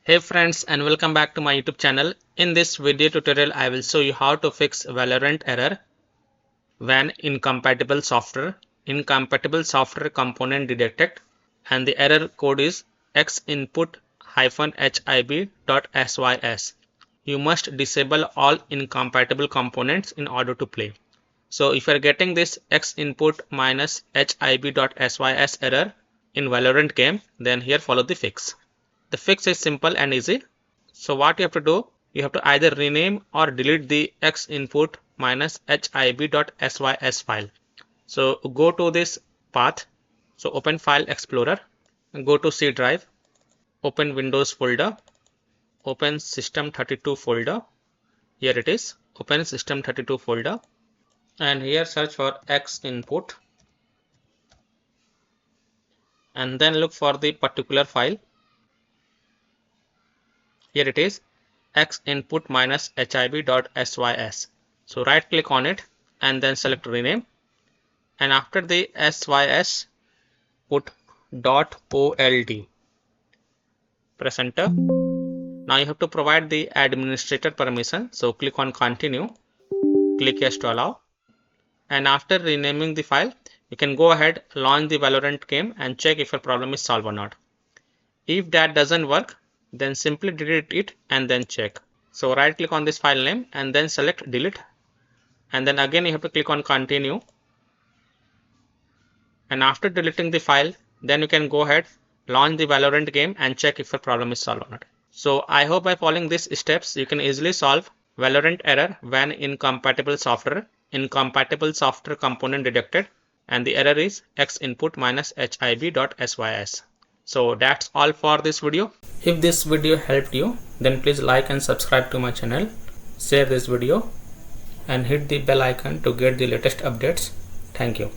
Hey friends, and welcome back to my YouTube channel. In this video tutorial I will show you how to fix Valorant error when incompatible software component detected, and the error code is xinput-hib.sys. You must disable all incompatible components in order to play. So if you are getting this xinput-hib.sys error in Valorant game, then here follow the fix. The fix is simple and easy. So what you have to do, you have to either rename or delete the xinput-hib.sys file. So go to this path. So open File Explorer, go to C drive, open Windows folder, open System32 folder. Here it is. Open System32 folder, and here search for xinput, and then look for the particular file. Here it is, xinput-hib.sys. So right click on it and then select rename, and after the sys put .old. Press enter. Now you have to provide the administrator permission. So click on continue, click yes to allow, and after renaming the file, you can go ahead, launch the Valorant game and check if your problem is solved or not. If that doesn't work, then simply delete it and then check. So right click on this file name and then select delete, and then again you have to click on continue, and after deleting the file, then you can go ahead, launch the Valorant game and check if your problem is solved or not. So I hope by following these steps you can easily solve Valorant error when incompatible software component detected, and the error is xinput-hib.sys. So that's all for this video. If this video helped you, then please like and subscribe to my channel, share this video and hit the bell icon to get the latest updates. Thank you.